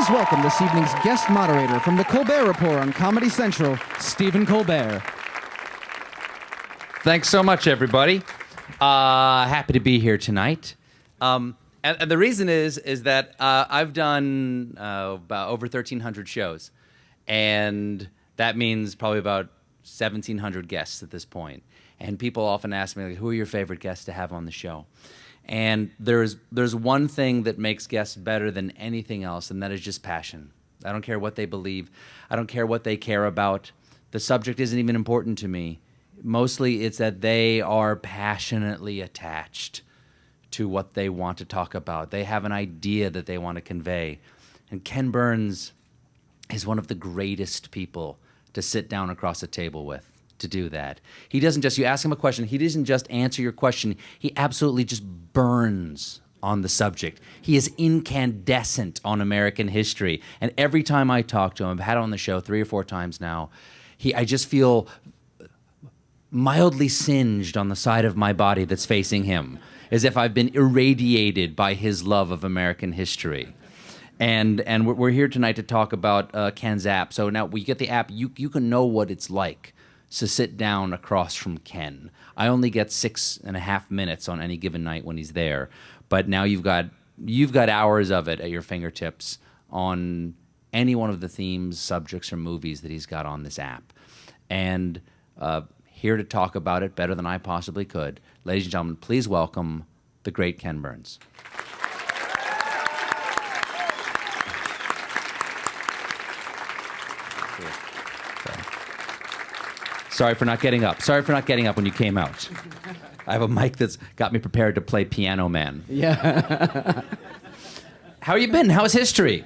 Please welcome this evening's guest moderator from the Colbert Report on Comedy Central, Stephen Colbert. Thanks so much, everybody. Happy to be here tonight. And the reason is that I've done about over 1,300 shows, and that means probably about 1,700 guests at this point. And people often ask me, like, who are your favorite guests to have on the show? And there's one thing that makes guests better than anything else, and that is just passion. I don't care what they believe. I don't care what they care about. The subject isn't even important to me. Mostly it's that they are passionately attached to what they want to talk about. They have an idea that they want to convey. And Ken Burns is one of the greatest people to sit down across a table with, to do that. He doesn't just, you ask him a question, he doesn't just answer your question, he absolutely just burns on the subject. He is incandescent on American history. And every time I talk to him, I've had him on the show 3 or 4 times now, I just feel mildly singed on the side of my body that's facing him, as if I've been irradiated by his love of American history. And we're here tonight to talk about Ken's app. So now we get the app, you can know what it's like to sit down across from Ken. I only get 6.5 minutes on any given night when he's there, but now you've got hours of it at your fingertips on any one of the themes, subjects, or movies that he's got on this app. And here to talk about it better than I possibly could, ladies and gentlemen, please welcome the great Ken Burns. Sorry for not getting up. Sorry for not getting up when you came out. I have a mic that's got me prepared to play Piano Man. Yeah. How you been? How's history?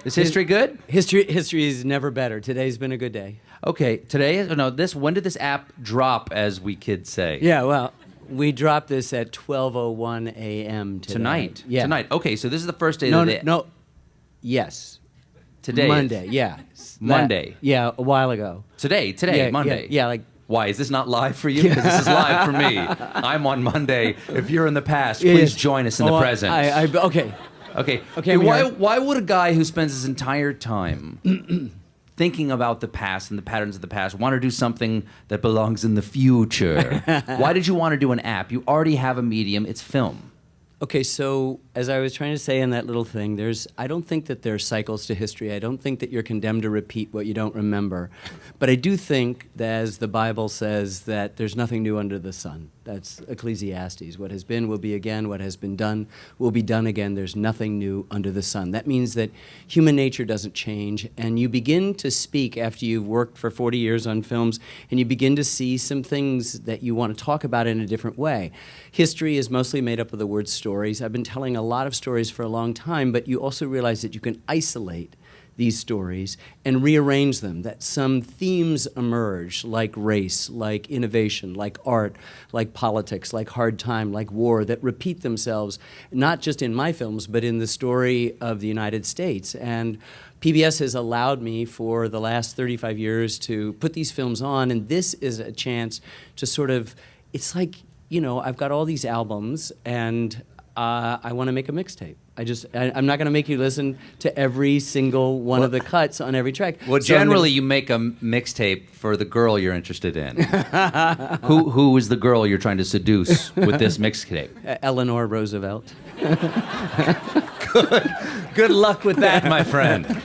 Is history good? History is never better. Today's been a good day. Okay, when did this app drop, as we kids say? Yeah, well, we dropped this at 12:01 a.m. today. Tonight? Yeah. Tonight. Okay, so this is the first day Yes. Today Monday, yeah. Monday. Yeah, a while ago. Today, Yeah, Monday. Yeah, like... Why, is this not live for you? Because this is live for me. I'm on Monday. If you're in the past, please Yes. join us in the present. Okay. Okay, why would a guy who spends his entire time thinking about the past and the patterns of the past want to do something that belongs in the future? Why did you want to do an app? You already have a medium. It's film. Okay, so as I was trying to say in that little thing, I don't think that there are cycles to history. I don't think that you're condemned to repeat what you don't remember. But I do think that, as the Bible says, that there's nothing new under the sun. That's Ecclesiastes. What has been will be again. What has been done will be done again. There's nothing new under the sun. That means that human nature doesn't change, and you begin to speak after you've worked for 40 years on films, and you begin to see some things that you want to talk about in a different way. History is mostly made up of the word stories. I've been telling a lot of stories for a long time, but you also realize that you can isolate these stories and rearrange them, that some themes emerge, like race, like innovation, like art, like politics, like hard time, like war, that repeat themselves, not just in my films, but in the story of the United States. And PBS has allowed me for the last 35 years to put these films on, and this is a chance to sort of, it's like, I've got all these albums, and I want to make a mixtape. I'm not going to make you listen to every single one of the cuts on every track. Well, generally, you make a mixtape for the girl you're interested in. Who is the girl you're trying to seduce with this mixtape? Eleanor Roosevelt. Good luck with that, my friend.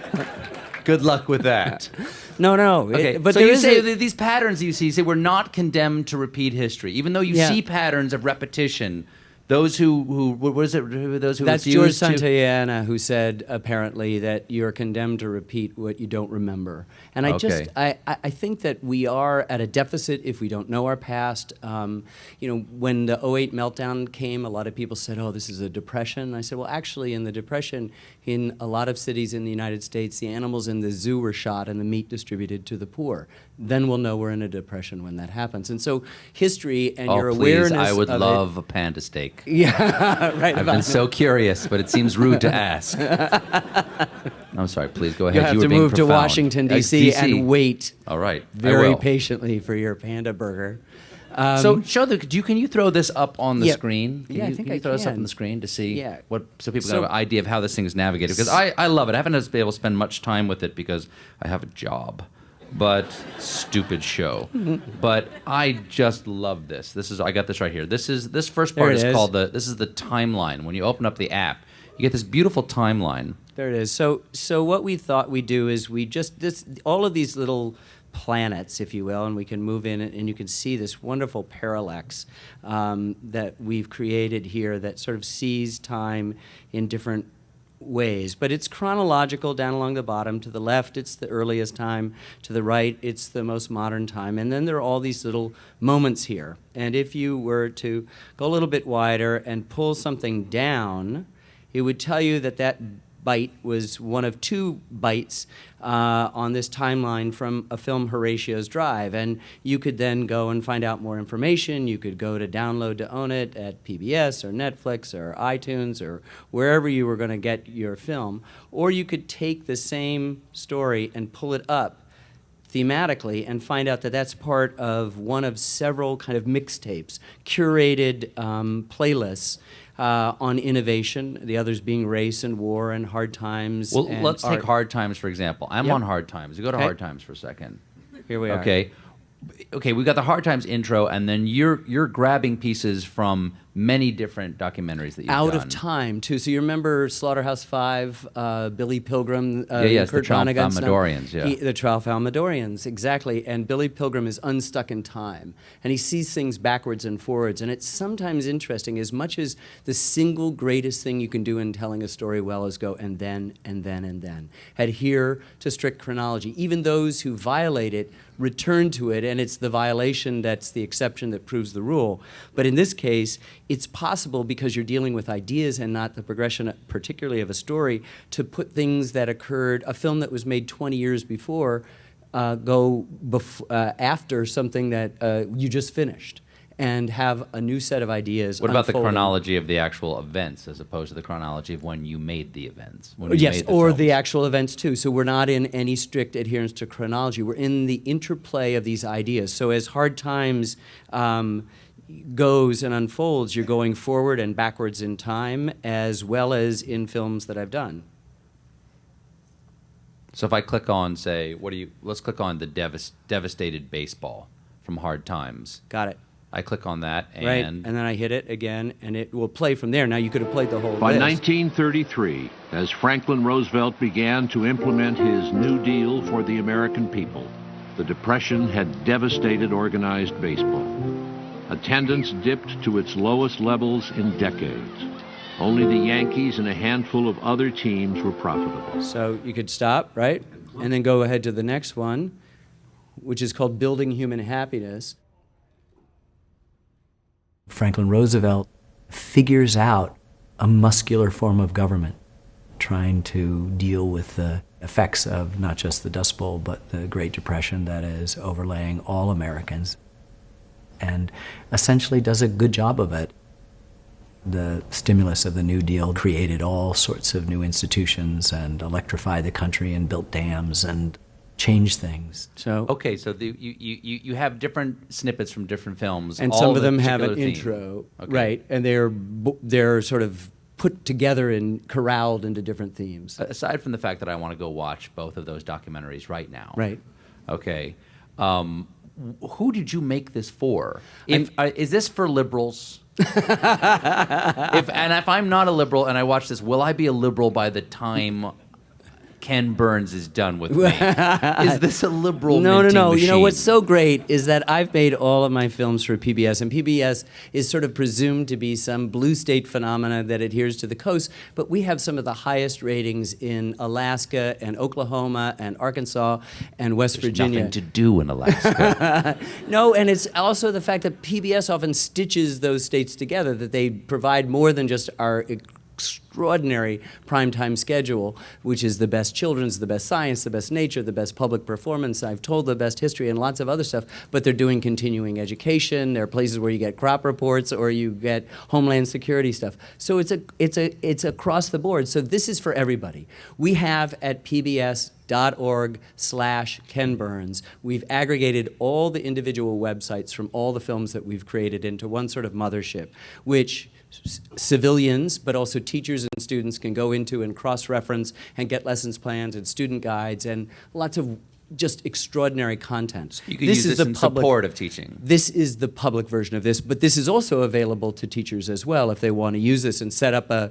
Good luck with that. No. Okay, But so there you is say these patterns you see, we're not condemned to repeat history, even though you see patterns of repetition. Those who what was it? Those who That's refuse George to... Santayana who said, apparently, that you're condemned to repeat what you don't remember. And I think that we are at a deficit if we don't know our past. When the '08 meltdown came, a lot of people said, oh, this is a depression. I said, well, actually, in the Depression, in a lot of cities in the United States, the animals in the zoo were shot and the meat distributed to the poor. Then we'll know we're in a depression when that happens. And so history and your awareness I would of love a panda steak. Yeah, right. I've been so curious, but it seems rude to ask. I'm sorry, please go ahead. You have to move to Washington, D.C. and wait All right. very patiently for your panda burger. So show can you throw this up on the Yeah. screen? Yeah, I think can you I throw this up can. on the screen to see Yeah. so people So- have an idea of how this thing is navigated? Because I love it. I haven't been able to spend much time with it because I have a job. But stupid show. But I just love this. I got this right here. This first part There it is is. called this is the timeline. When you open up the app, you get this beautiful timeline. There it is. So what we thought we'd do is all of these little planets, if you will, and we can move in and you can see this wonderful parallax that we've created here that sort of sees time in different ways. But it's chronological down along the bottom. To the left, it's the earliest time. To the right, it's the most modern time. And then there are all these little moments here. And if you were to go a little bit wider and pull something down, it would tell you that that byte was one of 2 bytes on this timeline from a film, Horatio's Drive. And you could then go and find out more information. You could go to download to own it at PBS or Netflix or iTunes or wherever you were going to get your film. Or you could take the same story and pull it up thematically and find out that that's part of one of several kind of mixtapes, curated playlists on innovation, the others being race and war and hard times. Well, and let's art. take Hard Times, for example. I'm Yep. on Hard Times. You go to Okay. Hard Times for a second. Here we are. Okay, we got the Hard Times intro, and then you're grabbing pieces from many different documentaries that you've Out done. of time, too. So you remember Slaughterhouse-Five, Billy Pilgrim, yes, the Kurt Vonnegut stuff? Tralfamadorians, yeah. The Tralfamadorians, exactly. And Billy Pilgrim is unstuck in time. And he sees things backwards and forwards. And it's sometimes interesting, as much as the single greatest thing you can do in telling a story well is go and then, and then, and then. Adhere to strict chronology. Even those who violate it return to it, and it's the violation that's the exception that proves the rule. But in this case, it's possible, because you're dealing with ideas and not the progression, particularly of a story, to put things that occurred, a film that was made 20 years before, after something that you just finished, and have a new set of ideas. What about the unfolding. chronology of the actual events as opposed to the chronology of when you made the events? When you Yes, made or films? the actual events too. So we're not in any strict adherence to chronology. We're in the interplay of these ideas. So as Hard Times goes and unfolds, you're going forward and backwards in time, as well as in films that I've done. So if I click on, say, let's click on the devastated baseball from Hard Times. Got it. I click on that, and Right, and then I hit it again, and it will play from there. Now you could have played the whole By list. 1933, as Franklin Roosevelt began to implement his New Deal for the American people, the Depression had devastated organized baseball. Attendance dipped to its lowest levels in decades. Only the Yankees and a handful of other teams were profitable. So you could stop, right? And then go ahead to the next one, which is called Building Human Happiness. Franklin Roosevelt figures out a muscular form of government, trying to deal with the effects of not just the Dust Bowl, but the Great Depression that is overlaying all Americans, and essentially does a good job of it. The stimulus of the New Deal created all sorts of new institutions and electrified the country and built dams and changed things. So okay, so you have different snippets from different films, and all some with of a them have an particular theme. intro, Okay. right? And they're sort of put together and corralled into different themes. Aside from the fact that I want to go watch both of those documentaries right now. Right. Okay. Who did you make this for? Is this for liberals? If I'm not a liberal and I watch this, will I be a liberal by the time Ken Burns is done with me? Is this a liberal No. minting You know machine? what's so great is that I've made all of my films for PBS, and PBS is sort of presumed to be some blue state phenomena that adheres to the coast, but we have some of the highest ratings in Alaska and Oklahoma and Arkansas and West Virginia. Nothing to do in Alaska. No, and it's also the fact that PBS often stitches those states together, that they provide more than just our extraordinary primetime schedule, which is the best children's, the best science, the best nature, the best public performance. I've told the best history and lots of other stuff, but they're doing continuing education. There are places where you get crop reports or you get homeland security stuff. So it's across the board. So this is for everybody. We have at PBS filmmakers.org/Ken Burns. We've aggregated all the individual websites from all the films that we've created into one sort of mothership, which civilians, but also teachers and students can go into and cross-reference and get lessons plans and student guides and lots of just extraordinary content. You can use this in support of teaching. This is the public version of this, but this is also available to teachers as well if they want to use this and set up a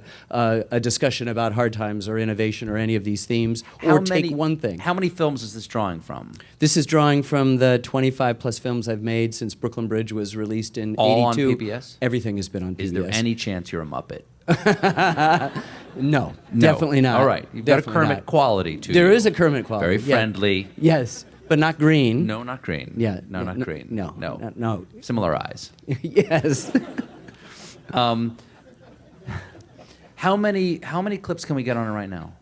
discussion about hard times or innovation or any of these themes, take one thing. How many films is this drawing from? This is drawing from the 25 plus films I've made since Brooklyn Bridge was released in All 82. on PBS? Everything has been on PBS. Is there any chance you're a Muppet? No, definitely not. All right, you've got a Definitely Kermit not. quality to you. There is a Kermit quality. Very yeah. friendly. Yes, but not green. No, not green. Yeah. No, not green. No. Similar eyes. Yes. How many clips can we get on it right now?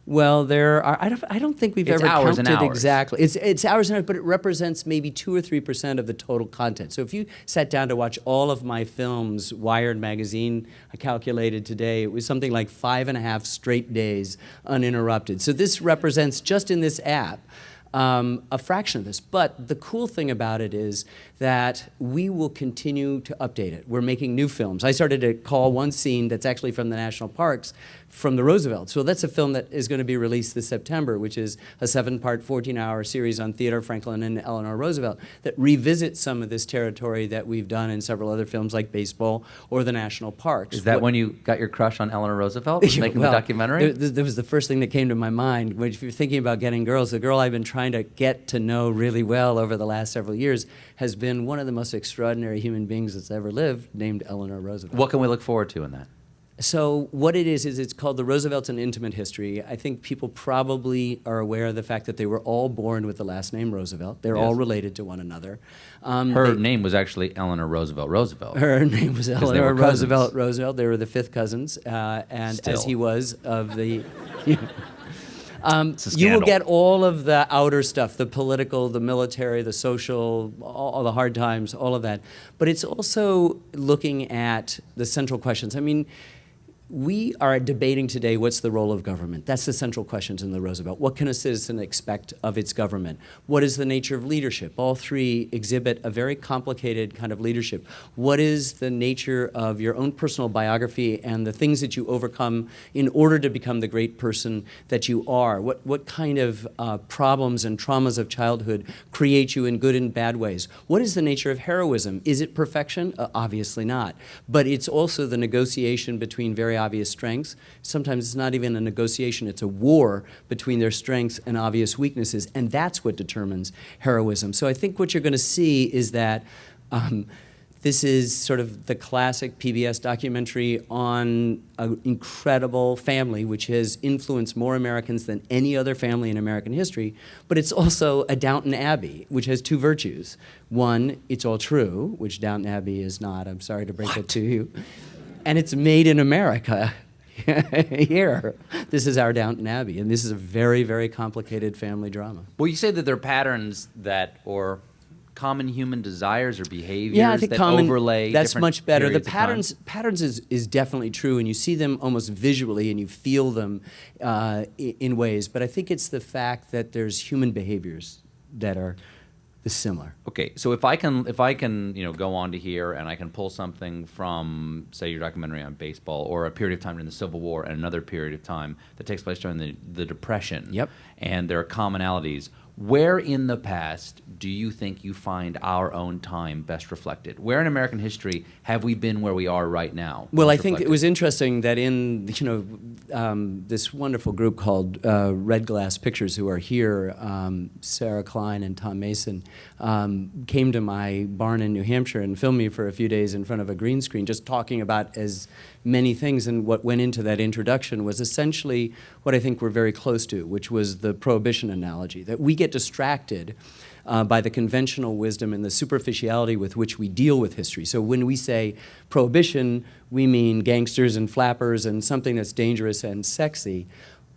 Well, there are. I don't think we've It's ever hours and counted hours. exactly. It's hours and hours, but it represents maybe 2 or 3% of the total content. So if you sat down to watch all of my films, Wired magazine, I calculated today, it was something like 5.5 straight days uninterrupted. So this represents, just in this app, a fraction of this. But the cool thing about it is that we will continue to update it. We're making new films. I started to call one scene that's actually from the national parks from the Roosevelt. So that's a film that is going to be released this September, which is a 7-part, 14-hour series on Theodore Franklin and Eleanor Roosevelt that revisits some of this territory that we've done in several other films like Baseball or the national parks. Is that when you got your crush on Eleanor Roosevelt, making the documentary? There was the first thing that came to my mind. Which, if you're thinking about getting girls, the girl I've been trying to get to know really well over the last several years has been one of the most extraordinary human beings that's ever lived, named Eleanor Roosevelt. What can we look forward to in that? So what it is it's called The Roosevelts: An Intimate History. I think people probably are aware of the fact that they were all born with the last name Roosevelt. They're all related to one another. Her name was actually Eleanor Roosevelt Roosevelt. Her name was they Eleanor were cousins. Roosevelt Roosevelt. They were the fifth cousins, and Still. as he was of the... It's a you will scandal. get all of the outer stuff, the political, the military, the social, all the hard times, all of that. But it's also looking at the central questions. I mean, we are debating today what's the role of government. That's the central questions in the Roosevelt. What can a citizen expect of its government? What is the nature of leadership? All three exhibit a very complicated kind of leadership. What is the nature of your own personal biography and the things that you overcome in order to become the great person that you are? What kind of problems and traumas of childhood create you in good and bad ways? What is the nature of heroism? Is it perfection? Obviously not. But it's also the negotiation between very obvious strengths. Sometimes it's not even a negotiation, it's a war between their strengths and obvious weaknesses, and that's what determines heroism. So I think what you're going to see is that this is sort of the classic PBS documentary on an incredible family which has influenced more Americans than any other family in American history, but it's also a Downton Abbey, which has two virtues. One, it's all true, which Downton Abbey is not. I'm sorry to break it to you. And it's made in America. Here, this is our Downton Abbey, and this is a very, very complicated family drama. Well, you say that there are patterns or common human desires or behaviors that overlay that's different much better. The periods of time? patterns is definitely true, and you see them almost visually, and you feel them in ways. But I think it's the fact that there's human behaviors that are similar. Okay, so if I can go on to here and I can pull something from, say, your documentary on baseball or a period of time during the Civil War and another period of time that takes place during the Depression. Yep. And there are commonalities. Where in the past do you think you find our own time best reflected? Where in American history have we been where we are right now? Well, I most think it reflected? was interesting that in this wonderful group called Red Glass Pictures, who are here, Sarah Klein and Tom Mason, came to my barn in New Hampshire and filmed me for a few days in front of a green screen, just talking about as many things. And what went into that introduction was essentially what I think we're very close to, which was the Prohibition analogy, that we get distracted by the conventional wisdom and the superficiality with which we deal with history. So when we say Prohibition, we mean gangsters and flappers and something that's dangerous and sexy,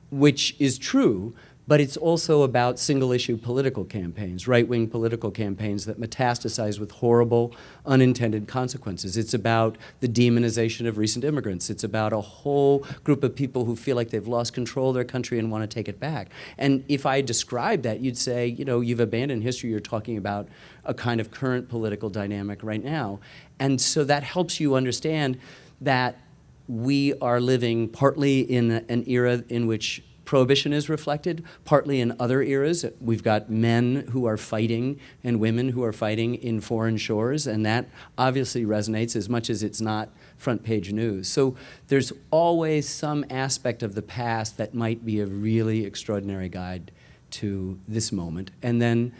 which is true, But it's also about single-issue political campaigns, right-wing political campaigns that metastasize with horrible, unintended consequences. It's about the demonization of recent immigrants. It's about a whole group of people who feel like they've lost control of their country and want to take it back. And if I described that, you'd say, you know, you've abandoned history. You're talking about a kind of current political dynamic right now. And so that helps you understand that we are living partly in an era in which Prohibition is reflected, partly in other eras. We've got men who are fighting and women who are fighting in foreign shores, and that obviously resonates as much as it's not front page news. So there's always some aspect of the past that might be a really extraordinary guide to this moment. And then,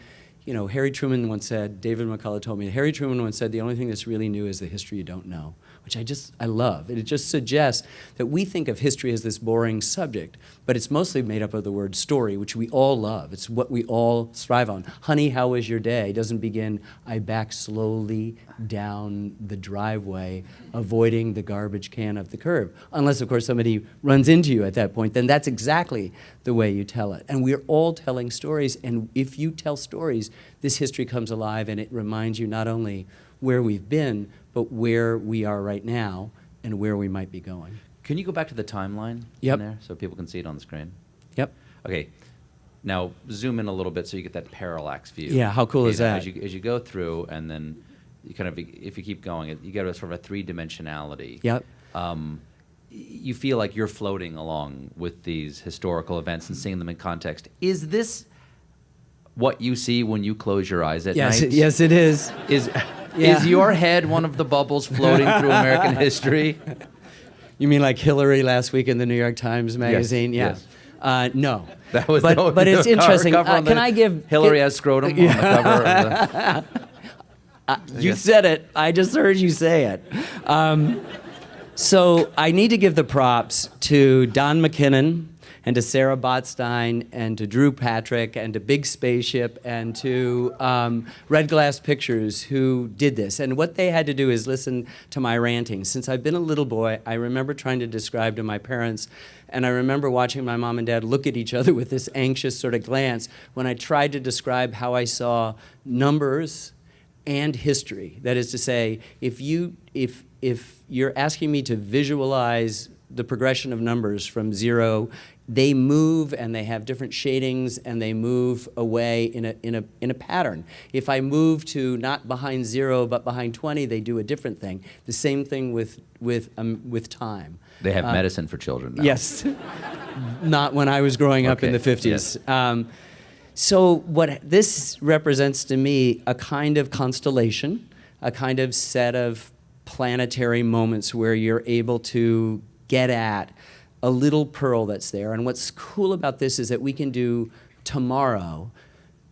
you know, Harry Truman once said, David McCullough told me, Harry Truman once said, the only thing that's really new is the history you don't know, which I love. And it just suggests that we think of history as this boring subject, but it's mostly made up of the word story, which we all love. It's what we all strive on. Honey, how was your day? Doesn't begin, I back slowly down the driveway, avoiding the garbage can of the curb. Unless, of course, somebody runs into you at that point, then that's exactly the way you tell it. And we're all telling stories, and if you tell stories, this history comes alive and it reminds you not only where we've been, but where we are right now and where we might be going. Can you go back to the timeline Yep. in there so people can see it on the screen? Yep. Okay. Now zoom in a little bit so you get that parallax view. Yeah, how cool is now, that? As you go through, and then you kind of, if you keep going, you get a sort of a three-dimensionality. Yep. You feel like you're floating along with these historical events and seeing them in context. Is this what you see when you close your eyes at night? Yes, it is. Is your head one of the bubbles floating through American history? You mean like Hillary last week in the New York Times Magazine? Yes. No. That was but it's interesting. Can I give Hillary has scrotum on the cover of the... You said it. I just heard you say it. So I need to give the props to Don McKinnon and to Sarah Botstein and to Drew Patrick and to Big Spaceship and to Red Glass Pictures who did this. And what they had to do is listen to my ranting. Since I've been a little boy, I remember trying to describe to my parents, and I remember watching my mom and dad look at each other with this anxious sort of glance when I tried to describe how I saw numbers and history. That is to say, if you're asking me to visualize the progression of numbers from 0, they move and they have different shadings and they move away in a pattern. If I move to not behind 0 but behind 20, they do a different thing. The same thing with time. They have medicine for children now. Yes. Not when I was growing up in the 50s. Yes. So what this represents to me, a kind of constellation, a kind of set of planetary moments where you're able to get at a little pearl that's there. And what's cool about this is that we can do tomorrow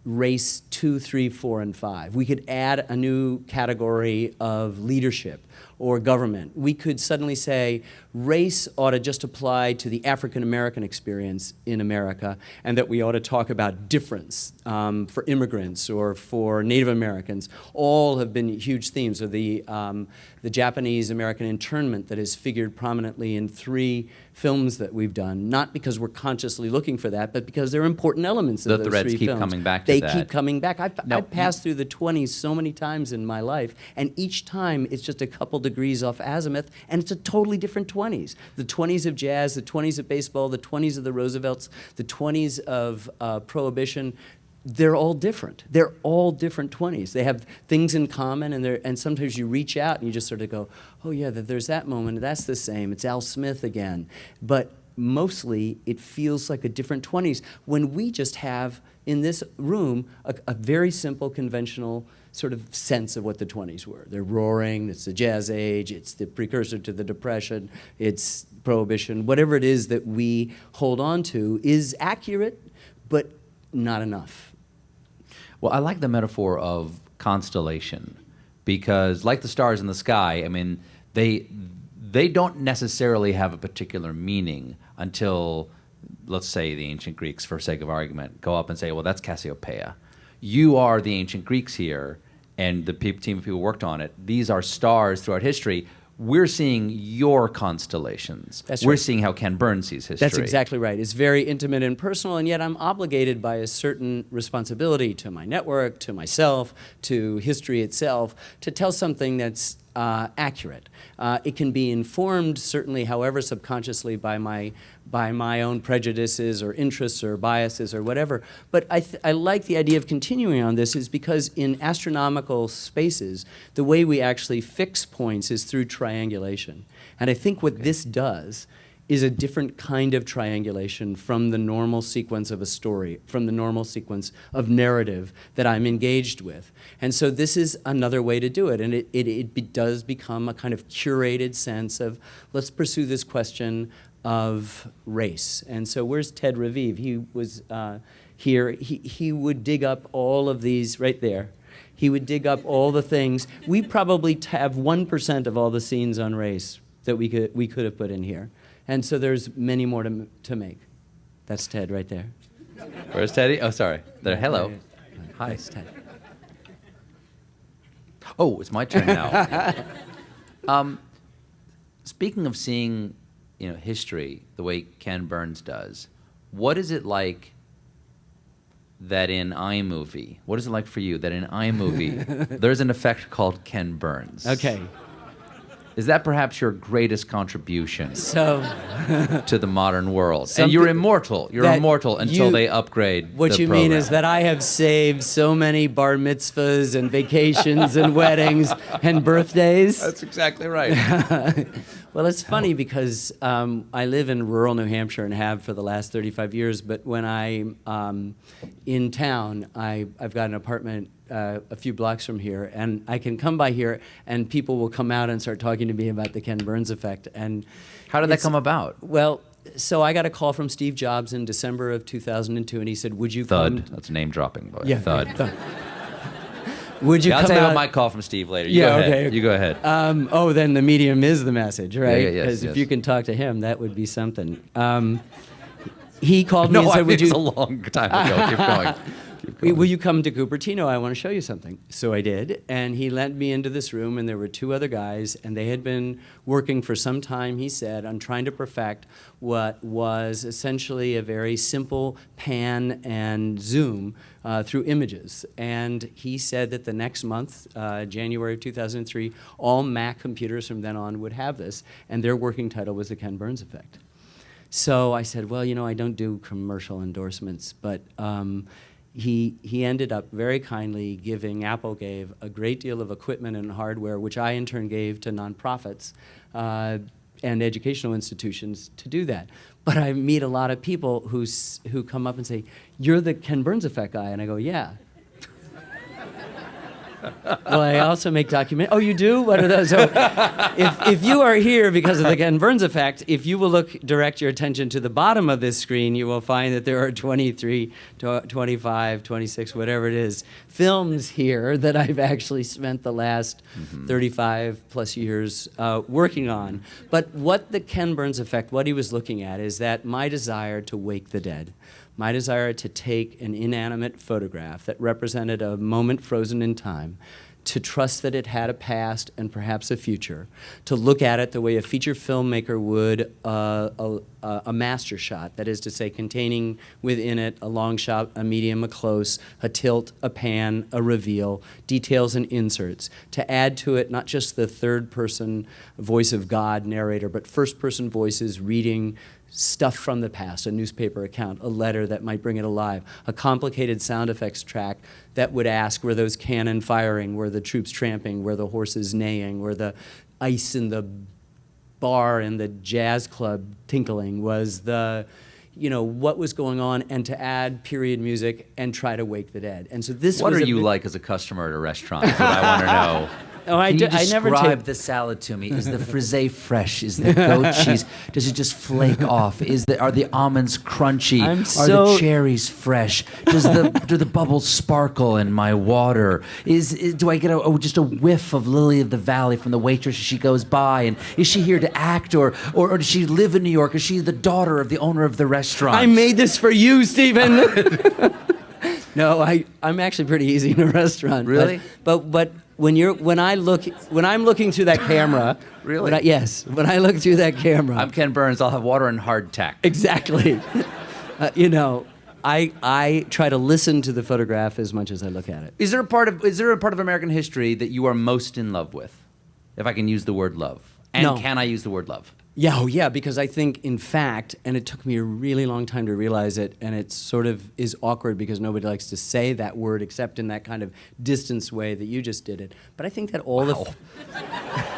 race 2, 3, 4, and 5. We could add a new category of leadership or government. We could suddenly say race ought to just apply to the African American experience in America, and that we ought to talk about difference for immigrants or for Native Americans. All have been huge themes of the Japanese American internment that has figured prominently in 3 films that we've done, not because we're consciously looking for that, but because they're important elements of The those threads 3 keep films. coming back to They that. keep coming back. Now, I've passed through the 20s so many times in my life, and each time it's just a couple degrees off azimuth, and it's a totally different 20s. The 20s of jazz, the 20s of baseball, the 20s of the Roosevelts, the 20s of Prohibition. They're all different. They're all different 20s. They have things in common, and sometimes you reach out and you just sort of go, oh yeah, there's that moment, that's the same, it's Al Smith again. But mostly it feels like a different 20s when we just have in this room a very simple conventional sort of sense of what the 20s were. They're roaring, it's the jazz age, it's the precursor to the Depression, it's Prohibition. Whatever it is that we hold on to is accurate, but not enough. Well, I like the metaphor of constellation because, like the stars in the sky, I mean, they don't necessarily have a particular meaning until, let's say, the ancient Greeks, for sake of argument, go up and say, well, that's Cassiopeia. You are the ancient Greeks here, and the team of people who worked on it. These are stars throughout history. we're seeing your constellations. That's We're right. seeing how Ken Burns sees history. That's exactly right. It's very intimate and personal, and yet I'm obligated by a certain responsibility to my network, to myself, to history itself, to tell something that's accurate. It can be informed, certainly, however subconsciously, by my own prejudices or interests or biases or whatever. But I like the idea of continuing on this is because in astronomical spaces, the way we actually fix points is through triangulation. And I think what this does is a different kind of triangulation from the normal sequence of a story, from the normal sequence of narrative that I'm engaged with. And so this is another way to do it, and it does become a kind of curated sense of, let's pursue this question of race. And so where's Ted Raviv? He was here. He would dig up all of these, right there. He would dig up all the things. We probably have 1% of all the scenes on race that we could have put in here. And so there's many more to make. That's Ted right there. Where's Teddy? Oh, sorry. There. Hello. Hi. That's Ted. Oh, it's my turn now. Speaking of seeing, history the way Ken Burns does, what is it like that in iMovie? What is it like for you that in iMovie there's an effect called Ken Burns? Okay. Is that perhaps your greatest contribution So to the modern world? And you're immortal. You're that immortal until you- they upgrade what the you mean program. is that I have saved so many bar mitzvahs and vacations and weddings and birthdays. That's exactly right. Well, it's funny because I live in rural New Hampshire and have for the last 35 years, but when I'm in town, I've got an apartment a few blocks from here, and I can come by here and people will come out and start talking to me about the Ken Burns effect. And How did that it's- come about? Well, so I got a call from Steve Jobs in December of 2002, and he said, would you come? Thud. That's name dropping, boy. Yeah, Thud. Would you Yeah, I'll come tell you out? about my call from Steve later. You Yeah, go ahead. okay. You go ahead. Oh, then the medium is the message, right? yeah, yes, Because yes. if you can talk to him, that would be something. He called me No, and said, would it's you... a long time ago. Keep going. Keep going. Will you come to Cupertino? I want to show you something. So I did, and he led me into this room, and there were two other guys, and they had been working for some time, he said, on trying to perfect what was essentially a very simple pan and zoom through images. And he said that the next month, January of 2003, all Mac computers from then on would have this, and their working title was The Ken Burns Effect. So I said, well, I don't do commercial endorsements, but he ended up very kindly Apple gave a great deal of equipment and hardware, which I in turn gave to nonprofits and educational institutions to do that. But I meet a lot of people who come up and say, you're the Ken Burns Effect guy, and I go, yeah. Well, I also make Oh, you do? What are those? So if you are here because of the Ken Burns Effect, if you will direct your attention to the bottom of this screen, you will find that there are 23, 25, 26, whatever it is, films here that I've actually spent the last 35 plus years working on. But what the Ken Burns Effect, what he was looking at is that my desire to wake the dead. My desire to take an inanimate photograph that represented a moment frozen in time, to trust that it had a past and perhaps a future, to look at it the way a feature filmmaker would a master shot, that is to say, containing within it a long shot, a medium, a close, a tilt, a pan, a reveal, details and inserts, to add to it not just the third-person voice of God narrator, but first-person voices reading stuff from the past, a newspaper account, a letter that might bring it alive, a complicated sound effects track that would ask, were those cannon firing, were the troops tramping, were the horses neighing, were the ice in the bar and the jazz club tinkling, was the, what was going on, and to add period music and try to wake the dead. And so this What was are a you bit- like as a customer at a restaurant? Is what I want to know. Oh, I Can do- you I never describe take- the salad to me? Is the frisee fresh? Is the goat cheese? Does it just flake off? Are the almonds crunchy? I'm Are so- the cherries fresh? Do the bubbles sparkle in my water? Do I get just a whiff of Lily of the Valley from the waitress as she goes by? And is she here to act, or does she live in New York? Is she the daughter of the owner of the restaurant? I made this for you, Stephen. No, I'm actually pretty easy in a restaurant. Really? But when I'm looking through that camera. Really? Yes. When I look through that camera. I'm Ken Burns. I'll have water and hardtack. Exactly. I try to listen to the photograph as much as I look at it. Is there a part of American history that you are most in love with? If I can use the word love. And No. can I use the word love? Yeah, oh yeah, because I think, in fact, and it took me a really long time to realize it, and it sort of is awkward because nobody likes to say that word except in that kind of distanced way that you just did it. But I think that all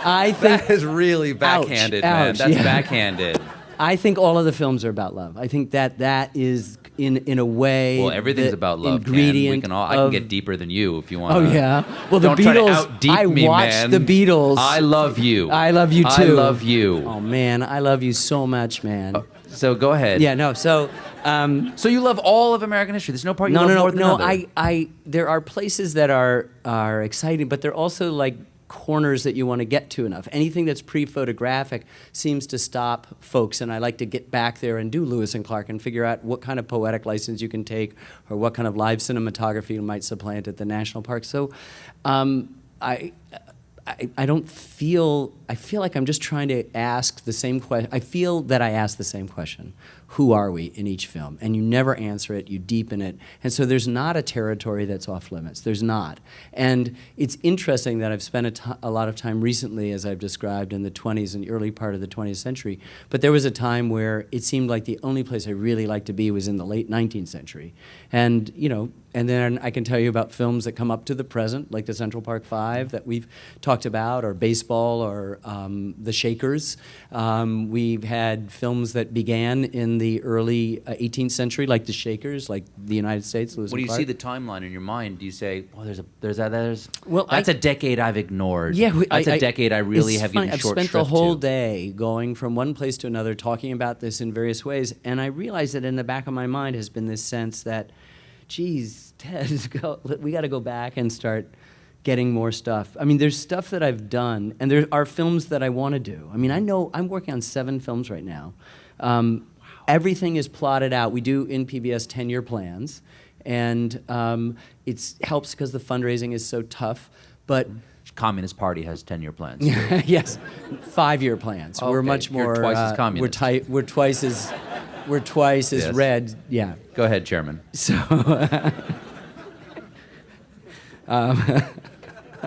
I think That is really backhanded, man. ouch, That's yeah. backhanded. I think all of the films are about love. I think that is in a way. Well, everything's the about love, Ken. ingredient I can of- get deeper than you if you want. Oh yeah. Well, the Don't try to Beatles. out-deep I me, watched man. the Beatles. I love you. I love you too. I love you. Oh man, I love you so much, man. So go ahead. Yeah. No. So. So you love all of American history. There's no part you love more than another. There are places that are exciting, but they're also like corners that you want to get to enough. Anything that's pre-photographic seems to stop folks, and I like to get back there and do Lewis and Clark and figure out what kind of poetic license you can take or what kind of live cinematography you might supplant at the national park. So I don't feel, I feel like I'm just trying to ask the same question. I feel that I ask the same question. Who are we in each film? And you never answer it, you deepen it. And so there's not a territory that's off limits. There's not. And it's interesting that I've spent a lot of time recently, as I've described, in the 20s and early part of the 20th century. But there was a time where it seemed like the only place I really liked to be was in the late 19th century. And, and then I can tell you about films that come up to the present, like the Central Park Five that we've talked about, or baseball, or The Shakers. We've had films that began in the early 18th century, like The Shakers, like the United States. Lewis When and you Clark. see the timeline in your mind, do you say, "Oh, there's Well, that's a decade I've ignored. Yeah, that's a decade I really it's have funny. given I've short spent the shrift whole to." day going from one place to another, talking about this in various ways, and I realize that in the back of my mind has been this sense that, geez, Ted, we got to go back and start getting more stuff. I mean, there's stuff that I've done, and there are films that I want to do. I mean, I know I'm working on 7 films right now. Everything is plotted out. We do in PBS 10-year plans, and it helps because the fundraising is so tough. But Communist Party has 10-year plans. yes, 5-year plans. We're Okay, much you're more. twice as communist. We're twice as. We're twice as Yes. red. Yeah. Go ahead, Chairman. So.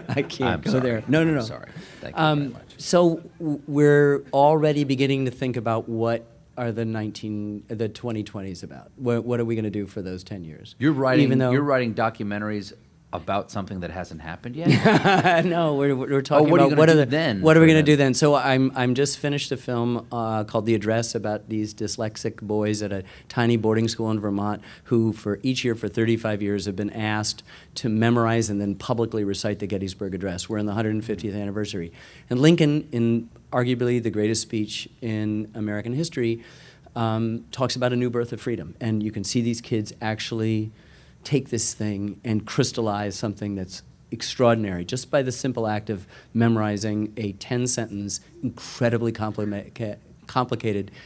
I can't I'm go sorry. there. No. I'm sorry. Thank you very much. So we're already beginning to think about what are the 2020s about. What are we going to do for those 10 years? You're writing. Even though You're writing documentaries about something that hasn't happened yet. no, we're talking what are you about gonna do then what are we for going to that? do then? So I'm just finished a film called The Address about these dyslexic boys at a tiny boarding school in Vermont who, for each year for 35 years, have been asked to memorize and then publicly recite the Gettysburg Address. We're in the 150th anniversary, and Lincoln, in arguably the greatest speech in American history, talks about a new birth of freedom, and you can see these kids actually take this thing and crystallize something that's extraordinary just by the simple act of memorizing a 10-sentence, incredibly complicated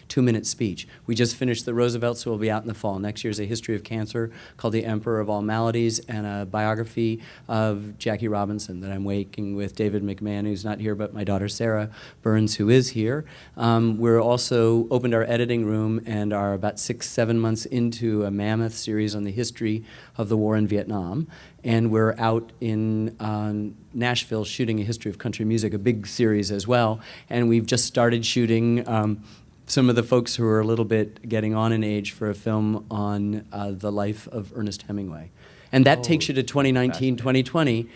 2-minute speech. We just finished the Roosevelt, so we'll be out in the fall. Next year's A History of Cancer called The Emperor of All Maladies, and a biography of Jackie Robinson that I'm making with David McMahon, who's not here, but my daughter Sarah Burns, who is here. We're also opened our editing room and are about 6-7 months into a mammoth series on the history of the war in Vietnam. And we're out in Nashville shooting A History of Country Music, a big series as well. And we've just started shooting some of the folks who are a little bit getting on in age for a film on the life of Ernest Hemingway. And that takes you to 2019, 2020.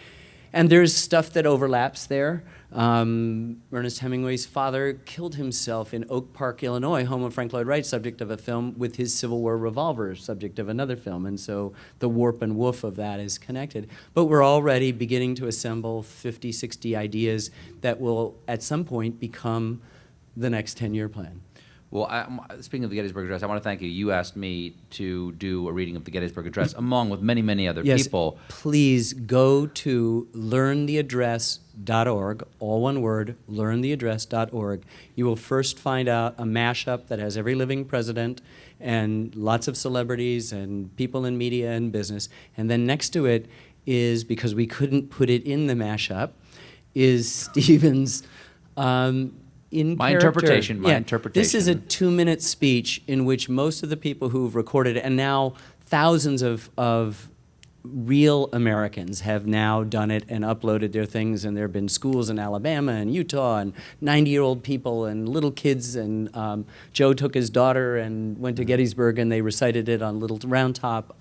And there's stuff that overlaps there. Ernest Hemingway's father killed himself in Oak Park, Illinois, home of Frank Lloyd Wright, subject of a film, with his Civil War revolver, subject of another film. And so the warp and woof of that is connected. But we're already beginning to assemble 50, 60 ideas that will, at some point, become the next 10-year plan. Well, speaking of the Gettysburg Address, I want to thank you. You asked me to do a reading of the Gettysburg Address, among with many, many other people. Please go to learntheaddress.org, all one word, learntheaddress.org. You will first find out a mashup that has every living president and lots of celebrities and people in media and business. And then next to it is, because we couldn't put it in the mashup, is Stephen's My interpretation. This is a 2-minute speech in which most of the people who've recorded it, and now thousands of real Americans have now done it and uploaded their things, and there have been schools in Alabama and Utah and 90-year-old people and little kids, and Joe took his daughter and went to Gettysburg and they recited it on Little Round Top.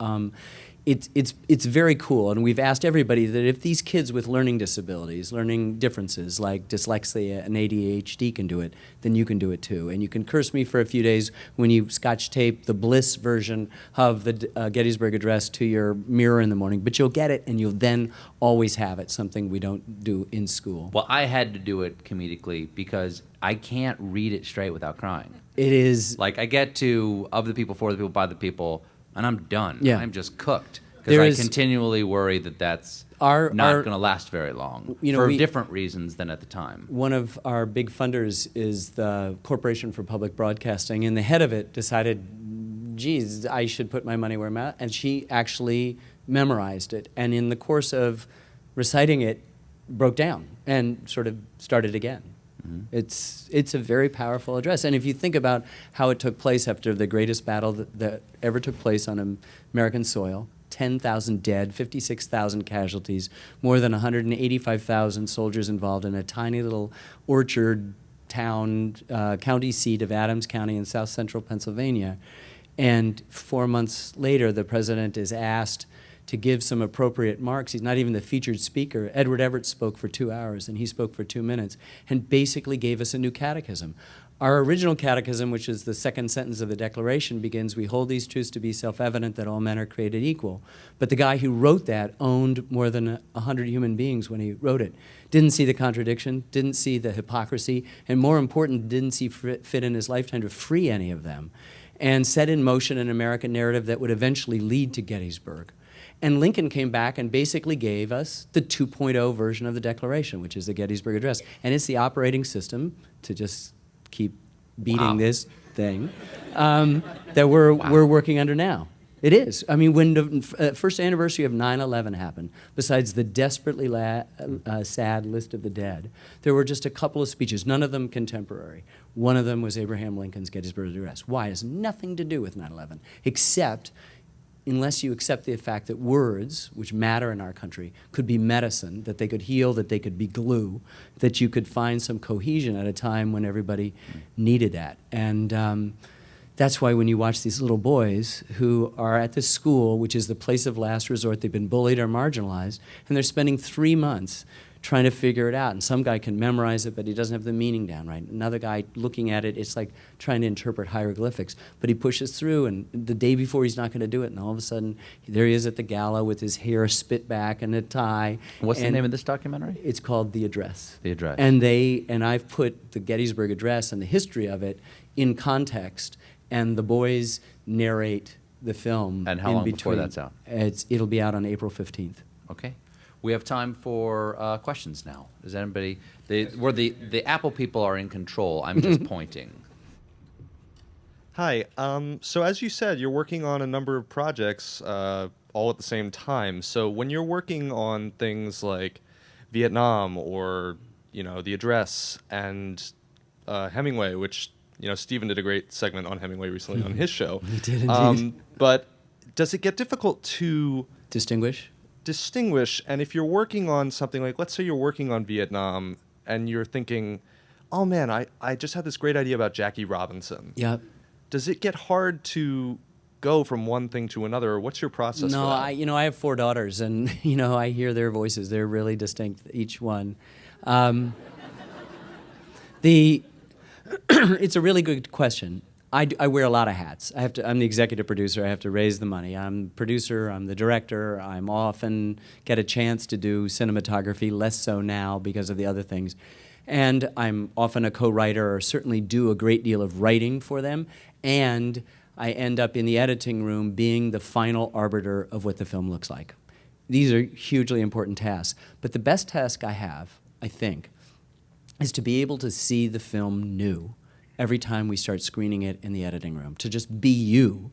It's very cool, and we've asked everybody that if these kids with learning disabilities, learning differences like dyslexia and ADHD can do it, then you can do it too. And you can curse me for a few days when you scotch tape the Bliss version of the Gettysburg Address to your mirror in the morning, but you'll get it and you'll then always have it, something we don't do in school. Well, I had to do it comedically because I can't read it straight without crying. It is... Like, I get to of the people, for the people, by the people, and I'm done. Yeah. I'm just cooked. Because I continually worry that that's not going to last very long, for different reasons than at the time. One of our big funders is the Corporation for Public Broadcasting, and the head of it decided, geez, I should put my money where my mouth, and she actually memorized it, and in the course of reciting it, broke down and sort of started again. It's a very powerful address. And if you think about how it took place after the greatest battle that ever took place on American soil, 10,000 dead, 56,000 casualties, more than 185,000 soldiers involved in a tiny little orchard town, county seat of Adams County in south central Pennsylvania. And 4 months later, the president is asked to give some appropriate marks. He's not even the featured speaker. Edward Everett spoke for 2 hours, and he spoke for 2 minutes, and basically gave us a new catechism. Our original catechism, which is the second sentence of the Declaration, begins, "We hold these truths to be self-evident that all men are created equal." But the guy who wrote that owned more than 100 human beings when he wrote it. Didn't see the contradiction, didn't see the hypocrisy, and more important, didn't see fit in his lifetime to free any of them, and set in motion an American narrative that would eventually lead to Gettysburg. And Lincoln came back and basically gave us the 2.0 version of the Declaration, which is the Gettysburg Address. And it's the operating system, to just keep beating this thing, that we're working under now. It is. I mean, when the first anniversary of 9/11 happened, besides the desperately sad list of the dead, there were just a couple of speeches, none of them contemporary. One of them was Abraham Lincoln's Gettysburg Address. Why? It has nothing to do with 9/11, except unless you accept the fact that words, which matter in our country, could be medicine, that they could heal, that they could be glue, that you could find some cohesion at a time when everybody needed that. And that's why when you watch these little boys who are at this school, which is the place of last resort, they've been bullied or marginalized, and they're spending 3 months trying to figure it out. And some guy can memorize it, but he doesn't have the meaning down right. Another guy looking at it, it's like trying to interpret hieroglyphics. But he pushes through, and the day before he's not going to do it, and all of a sudden, there he is at the gala with his hair spit back and a tie. What's the name of this documentary? It's called The Address. The Address. And I've put the Gettysburg Address and the history of it in context, and the boys narrate the film. And how long before that's out? It'll be out on April 15th. Okay. We have time for questions now. Does anybody? The Apple people are in control. I'm just pointing. Hi. So as you said, you're working on a number of projects all at the same time. So when you're working on things like Vietnam or The Address and Hemingway, which Stephen did a great segment on Hemingway recently on his show. He did indeed. But does it get difficult to distinguish? And if you're working on something like, let's say you're working on Vietnam and you're thinking, oh man, I just had this great idea about Jackie Robinson. Yeah. Does it get hard to go from one thing to another, or what's your process No, for that? I have 4 daughters, and I hear their voices. They're really distinct, each one. It's a really good question. I wear a lot of hats. I'm the executive producer. I have to raise the money. I'm the producer. I'm the director. I'm often get a chance to do cinematography, less so now because of the other things. And I'm often a co-writer, or certainly do a great deal of writing for them. And I end up in the editing room being the final arbiter of what the film looks like. These are hugely important tasks. But the best task I have, I think, is to be able to see the film new every time we start screening it in the editing room, to just be you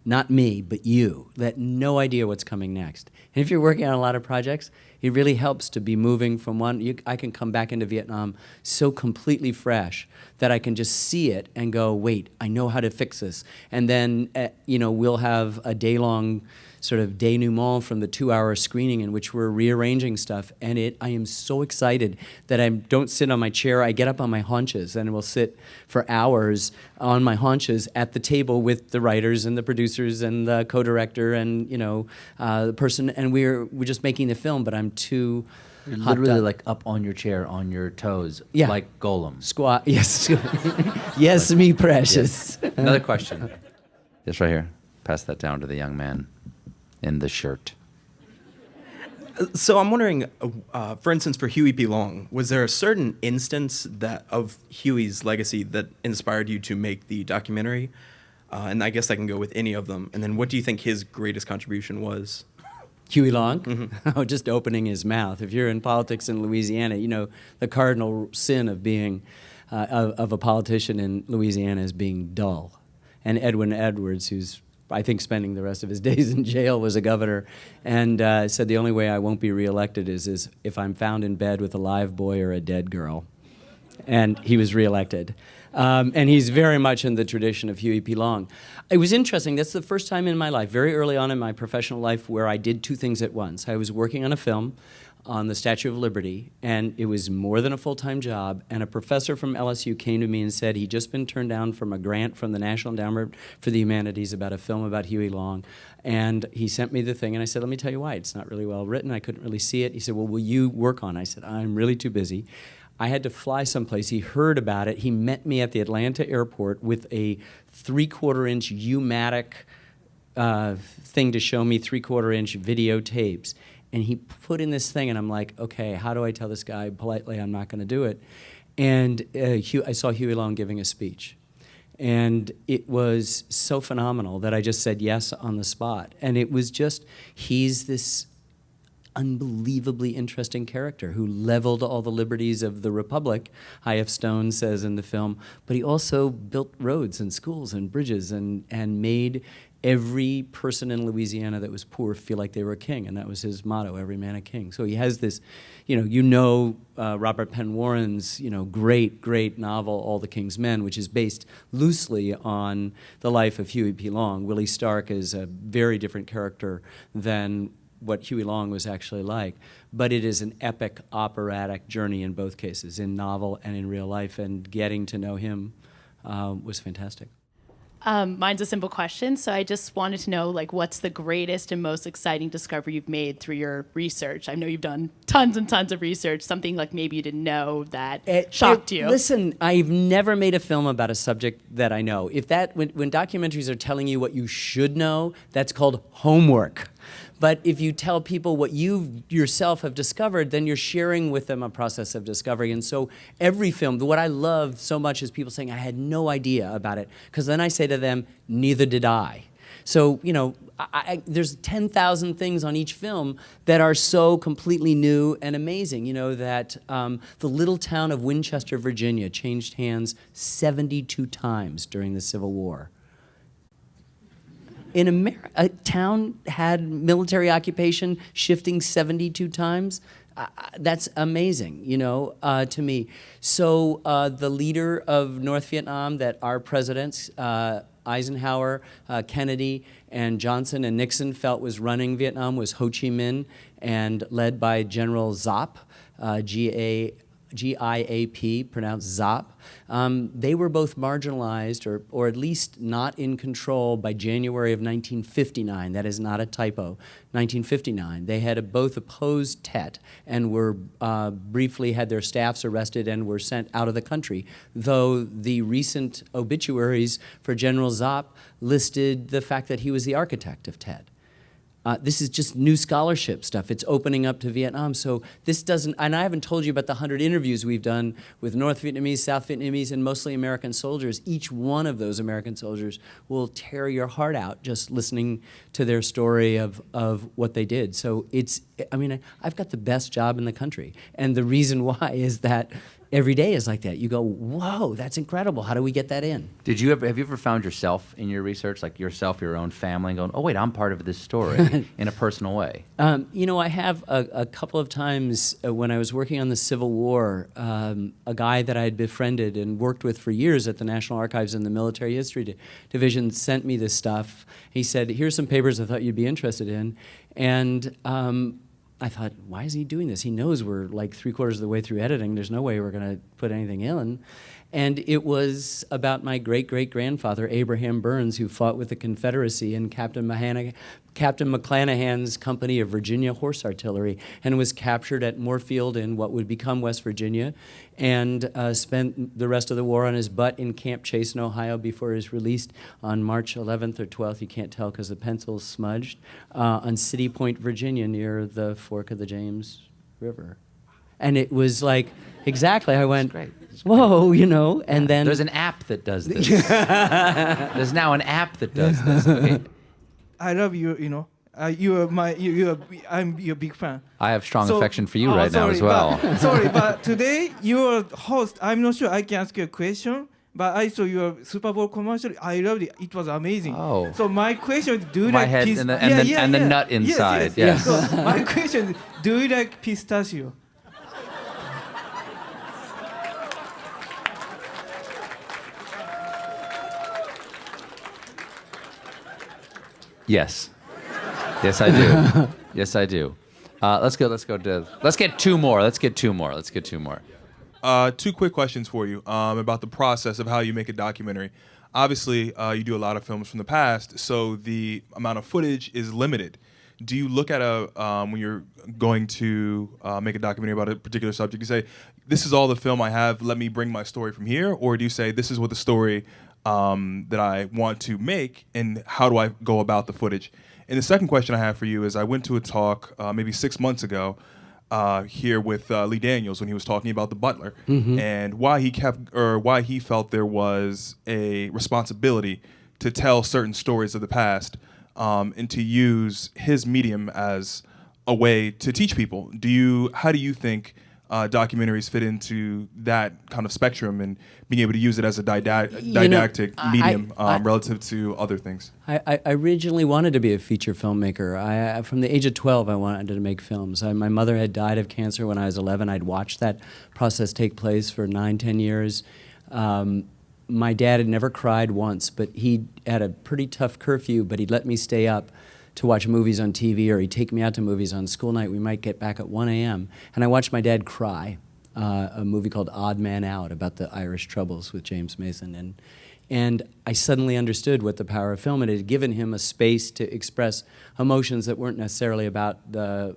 not me, but you, that no idea what's coming next. And if you're working on a lot of projects, it really helps to be moving from one. I can come back into Vietnam so completely fresh that I can just see it and go, wait, I know how to fix this. And then, we'll have a day-long sort of denouement from the 2-hour screening in which we're rearranging stuff. And I am so excited that I don't sit on my chair. I get up on my haunches and will sit for hours on my haunches at the table with the writers and the producers and the co-director and, the person. And we're just making the film, but I'm too You're hopped literally up. like up on your chair, on your toes, Yeah. like Golem. Squat, yes. Yes, me precious. Another question. This right here. Pass that down to the young man in the shirt. So I'm wondering, for instance, for Huey P. Long, was there a certain instance of Huey's legacy that inspired you to make the documentary? And I guess I can go with any of them. And then what do you think his greatest contribution was? Huey Long? Oh, just opening his mouth. If you're in politics in Louisiana, the cardinal sin of being of a politician in Louisiana is being dull. And Edwin Edwards, who's I think spending the rest of his days in jail, was a governor, and said the only way I won't be reelected is if I'm found in bed with a live boy or a dead girl. And he was reelected. And he's very much in the tradition of Huey P. Long. It was interesting. That's the first time in my life, very early on in my professional life, where I did two things at once. I was working on a film on the Statue of Liberty, and it was more than a full-time job, and a professor from LSU came to me and said he'd just been turned down from a grant from the National Endowment for the Humanities about a film about Huey Long, and he sent me the thing, and I said, let me tell you why. It's not really well written. I couldn't really see it. He said, well, will you work on it? I said, I'm really too busy. I had to fly someplace. He heard about it. He met me at the Atlanta airport with a 3/4-inch U-matic thing to show me 3/4-inch videotapes. And he put in this thing, and I'm like, okay, how do I tell this guy politely I'm not going to do it? And I saw Huey Long giving a speech. And it was so phenomenal that I just said yes on the spot. And it was just, he's this unbelievably interesting character who leveled all the liberties of the Republic, I.F. Stone says in the film, but he also built roads and schools and bridges and made every person in Louisiana that was poor feel like they were a king, and that was his motto, every man a king. So he has this, Robert Penn Warren's, great novel, All the King's Men, which is based loosely on the life of Huey P. Long. Willie Stark is a very different character than what Huey Long was actually like, but it is an epic operatic journey in both cases, in novel and in real life, and getting to know him was fantastic. Mine's a simple question, so I just wanted to know, what's the greatest and most exciting discovery you've made through your research? I know you've done tons and tons of research, something maybe you didn't know that shocked you. Listen, I've never made a film about a subject that I know. When documentaries are telling you what you should know, that's called homework. But if you tell people what you yourself have discovered, then you're sharing with them a process of discovery. And so every film, what I love so much is people saying, I had no idea about it. Because then I say to them, neither did I. So, there's 10,000 things on each film that are so completely new and amazing. That the little town of Winchester, Virginia changed hands 72 times during the Civil War. In America, a town had military occupation shifting 72 times. That's amazing, to me. So the leader of North Vietnam that our presidents, Eisenhower, Kennedy, and Johnson and Nixon felt was running Vietnam was Ho Chi Minh, and led by General Giap, G-I-A-P, pronounced Zop. They were both marginalized or at least not in control by January of 1959. That is not a typo. 1959. They had both opposed Tet and were briefly had their staffs arrested and were sent out of the country, though the recent obituaries for General Zop listed the fact that he was the architect of Tet. This is just new scholarship stuff. It's opening up to Vietnam. So this doesn't, and I haven't told you about the 100 interviews we've done with North Vietnamese, South Vietnamese, and mostly American soldiers. Each one of those American soldiers will tear your heart out just listening to their story of what they did. So I've got the best job in the country. And the reason why is that every day is like that. You go, whoa, that's incredible. How do we get that in? Have you ever found yourself in your research, like yourself, your own family, and going, oh wait, I'm part of this story in a personal way? I have a couple of times when I was working on the Civil War, a guy that I had befriended and worked with for years at the National Archives and the Military History Division sent me this stuff. He said, here's some papers I thought you'd be interested in. And I thought, why is he doing this? He knows we're like 3/4 of the way through editing. There's no way we're going to put anything in. And it was about my great-great-grandfather, Abraham Burns, who fought with the Confederacy in Captain McClanahan's company of Virginia Horse Artillery, and was captured at Moorfield in what would become West Virginia, and spent the rest of the war on his butt in Camp Chase in Ohio before he was released on March 11th or 12th, you can't tell because the pencil's smudged, on City Point, Virginia, near the fork of the James River. And it was like, exactly, I went, whoa, and then... There's an app that does this. There's now an app that does this. Okay. I love you, I'm your big fan. I have strong affection for you right now as well. Sorry, but today you're host. I'm not sure I can ask you a question, but I saw your Super Bowl commercial. I loved it. It was amazing. Oh. So my question is, do you My like head and the nut inside. Yes. So my question is, do you like pistachio? Yes. Yes, I do. Yes, I do. Let's get two more. Two quick questions for you about the process of how you make a documentary. Obviously, you do a lot of films from the past, so the amount of footage is limited. Do you look at when you're going to make a documentary about a particular subject, you say, this is all the film I have, let me bring my story from here? Or do you say, this is what the story that I want to make, and how do I go about the footage? And the second question I have for you is, I went to a talk maybe 6 months ago here with Lee Daniels when he was talking about The Butler, and why he felt there was a responsibility to tell certain stories of the past and to use his medium as a way to teach people. How do you think documentaries fit into that kind of spectrum and being able to use it as a didactic medium relative to other things? I originally wanted to be a feature filmmaker. From the age of 12, I wanted to make films. My mother had died of cancer when I was 11. I'd watched that process take place for 9-10 years. My dad had never cried once, but he had a pretty tough curfew, but he'd let me stay up to watch movies on TV, or he'd take me out to movies on school night. We might get back at 1 a.m. And I watched my dad cry, a movie called Odd Man Out about the Irish Troubles with James Mason. And I suddenly understood what the power of film had. It had given him a space to express emotions that weren't necessarily about the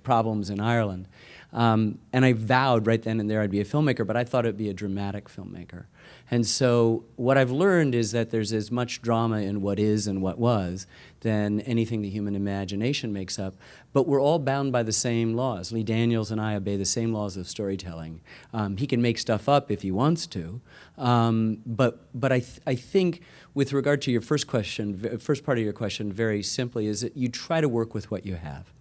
problems in Ireland. And I vowed right then and there I'd be a filmmaker, but I thought it'd be a dramatic filmmaker. And so what I've learned is that there's as much drama in what is and what was than anything the human imagination makes up. But we're all bound by the same laws. Lee Daniels and I obey the same laws of storytelling. He can make stuff up if he wants to. But I think with regard to your first part of your question, very simply, is that you try to work with what you have.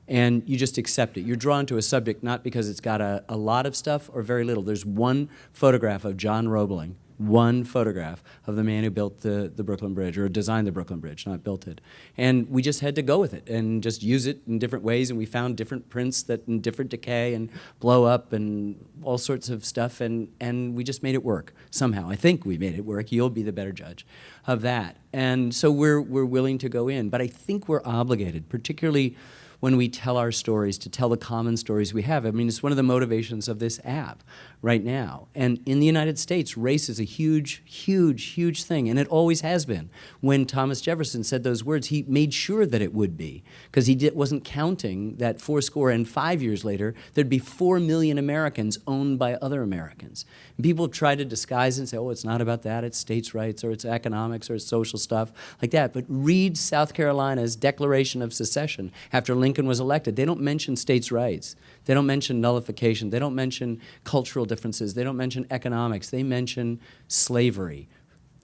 And you just accept it. You're drawn to a subject not because it's got a lot of stuff or very little. There's one photograph of John Roebling, one photograph of the man who built the Brooklyn Bridge, or designed the Brooklyn Bridge, not built it. And we just had to go with it and just use it in different ways, and we found different prints that in different decay and blow up and all sorts of stuff, and we just made it work somehow. I think we made it work. You'll be the better judge of that. And so we're willing to go in, but I think we're obligated, particularly when we tell our stories, to tell the common stories we have. I mean, it's one of the motivations of this app right now. And in the United States, race is a huge, huge, huge thing, and it always has been. When Thomas Jefferson said those words, he made sure that it would be, because he wasn't counting that 85 years later, there'd be 4 million Americans owned by other Americans. And people try to disguise it and say, oh, it's not about that, it's states' rights, or it's economics, or it's social stuff, like that. But read South Carolina's Declaration of Secession after Lincoln was elected. They don't mention states' rights. They don't mention nullification. They don't mention cultural differences. They don't mention economics. They mention slavery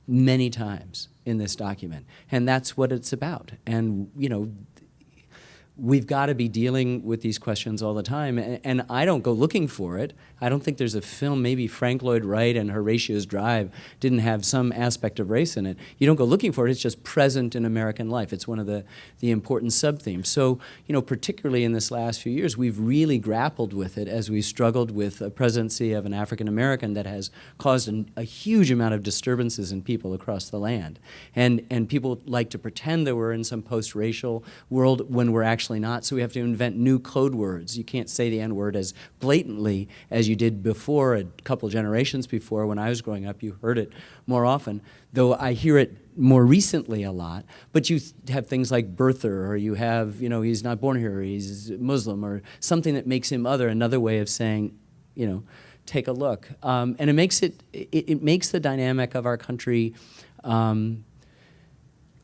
many times in this document. And that's what it's about. And, we've got to be dealing with these questions all the time, and I don't go looking for it. I don't think there's a film, maybe Frank Lloyd Wright and Horatio's Drive didn't have some aspect of race in it. You don't go looking for it, it's just present in American life. It's one of the important sub-themes. So, particularly in this last few years, we've really grappled with it as we struggled with a presidency of an African American that has caused a huge amount of disturbances in people across the land. And people like to pretend that we're in some post-racial world when we're actually not, so we have to invent new code words. You can't say the N-word as blatantly as you did before, a couple generations before. When I was growing up, you heard it more often, though I hear it more recently a lot. But you have things like birther, or you have, he's not born here, he's Muslim, or something that makes him other, another way of saying, take a look. And it makes it makes the dynamic of our country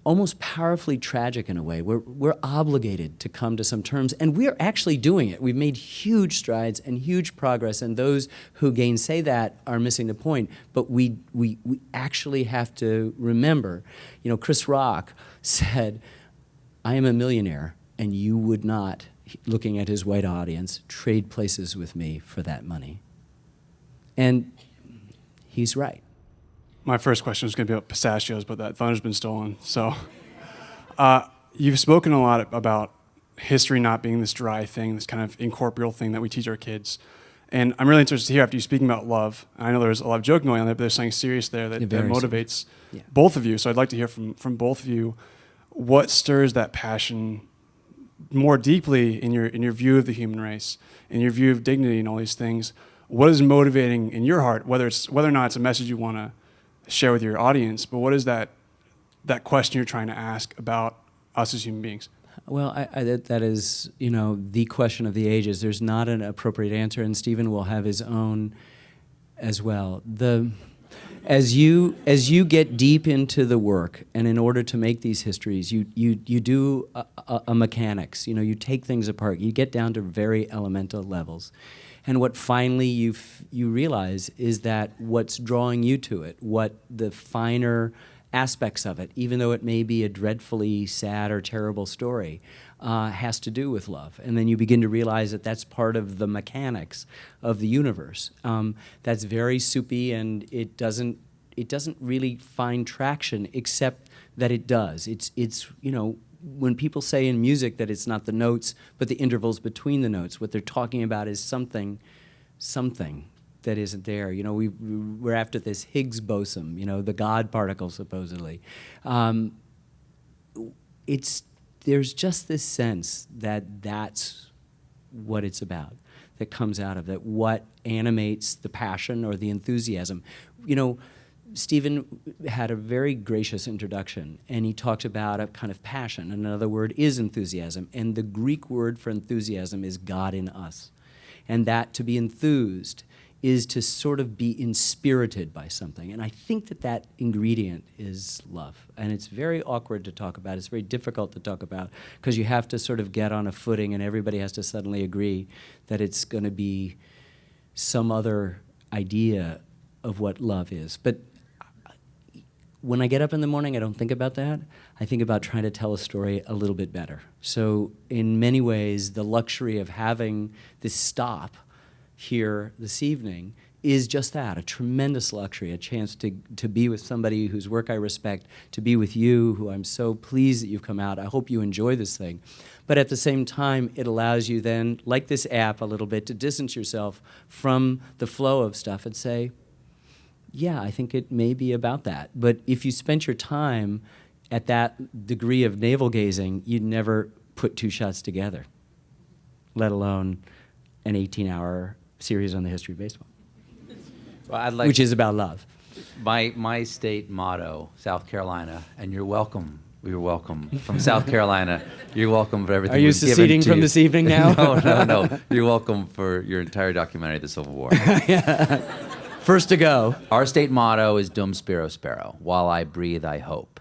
almost powerfully tragic in a way. We're obligated to come to some terms, and we're actually doing it. We've made huge strides and huge progress, and those who gainsay that are missing the point. But we actually have to remember, Chris Rock said, "I am a millionaire, and you would not," looking at his white audience, "trade places with me for that money." And he's right. My first question was going to be about pistachios, but that thunder's been stolen. So you've spoken a lot about history not being this dry thing, this kind of incorporeal thing that we teach our kids. And I'm really interested to hear, after you speaking about love, I know there's a lot of joking going on there, but there's something serious there that motivates both of you. So I'd like to hear from both of you, what stirs that passion more deeply in your view of the human race, in your view of dignity and all these things. What is motivating in your heart, whether or not it's a message you want to share with your audience, but what is that question you're trying to ask about us as human beings? Well, that is, the question of the ages. There's not an appropriate answer, and Stephen will have his own as well. As you get deep into the work, and in order to make these histories, you do a mechanics. You take things apart. You get down to very elemental levels. And what finally you realize is that what's drawing you to it, what the finer aspects of it, even though it may be a dreadfully sad or terrible story, has to do with love. And then you begin to realize that that's part of the mechanics of the universe. That's very soupy, and it doesn't really find traction, except that it does. It's when people say in music that it's not the notes, but the intervals between the notes, what they're talking about is something that isn't there. We're after this Higgs boson, the God particle, supposedly. There's just this sense that that's what it's about, that comes out of that, what animates the passion or the enthusiasm. Stephen had a very gracious introduction, and he talked about a kind of passion. Another word is enthusiasm, and the Greek word for enthusiasm is God in us. And that to be enthused is to sort of be inspirited by something. And I think that ingredient is love. And it's very awkward to talk about. It's very difficult to talk about, because you have to sort of get on a footing, and everybody has to suddenly agree that it's going to be some other idea of what love is. But when I get up in the morning, I don't think about that. I think about trying to tell a story a little bit better. So in many ways, the luxury of having this stop here this evening is just that, a tremendous luxury, a chance to be with somebody whose work I respect, to be with you, who I'm so pleased that you've come out. I hope you enjoy this thing. But at the same time, it allows you then, like this app a little bit, to distance yourself from the flow of stuff and say, yeah, I think it may be about that. But if you spent your time at that degree of navel-gazing, you'd never put two shots together, let alone an 18-hour series on the history of baseball, which is about love. My state motto, South Carolina, and you're welcome. You're welcome from South Carolina. You're welcome for everything. Are you seceding from this evening now? No. You're welcome for your entire documentary, The Civil War. First to go. Our state motto is Dum Spiro Spero, while I breathe, I hope.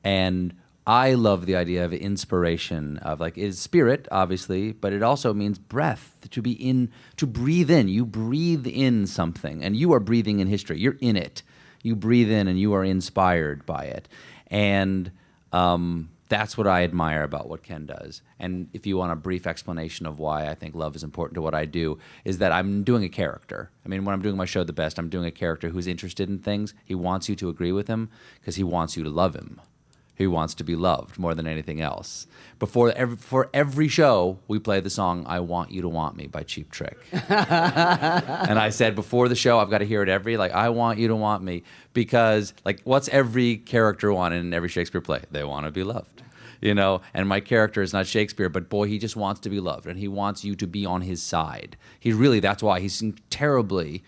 And I love the idea of inspiration, of it's spirit, obviously, but it also means breath, to breathe in. You breathe in something, and you are breathing in history. You're in it. You breathe in, and you are inspired by it. And That's what I admire about what Ken does. And if you want a brief explanation of why I think love is important to what I do, is that I'm doing a character. I mean, when I'm doing my show The Best, I'm doing a character who's interested in things. He wants you to agree with him because he wants you to love him. He wants to be loved more than anything else. For every show, we play the song "I Want You to Want Me" by Cheap Trick. And I said before the show, I've got to hear it I want you to want me, because what's every character want in every Shakespeare play? They want to be loved, And my character is not Shakespeare, but boy, he just wants to be loved, and he wants you to be on his side. That's why he's terribly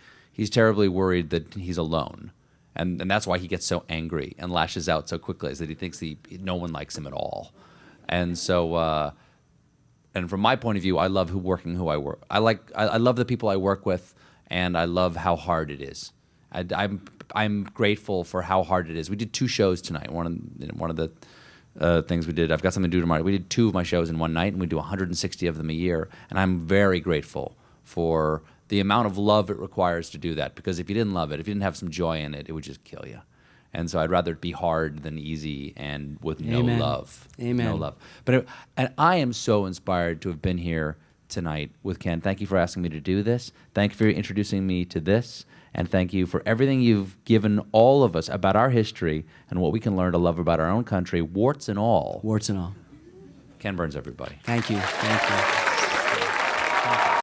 worried that he's alone. And that's why he gets so angry and lashes out so quickly, is that he thinks no one likes him at all. And so, and from my point of view, I love who I work. I love the people I work with, and I love how hard it is. I'm grateful for how hard it is. We did 2 shows tonight. One of the things we did, I've got something to do tomorrow. We did 2 of my shows in one night, and we do 160 of them a year. And I'm very grateful for the amount of love it requires to do that, because if you didn't love it, if you didn't have some joy in it, it would just kill you. And so I'd rather it be hard than easy and with no Amen. love. Amen. No love. And I am so inspired to have been here tonight with Ken. Thank you for asking me to do this. Thank you for introducing me to this. And thank you for everything you've given all of us about our history and what we can learn to love about our own country, warts and all. Warts and all. Ken Burns, everybody. Thank you. Thank you.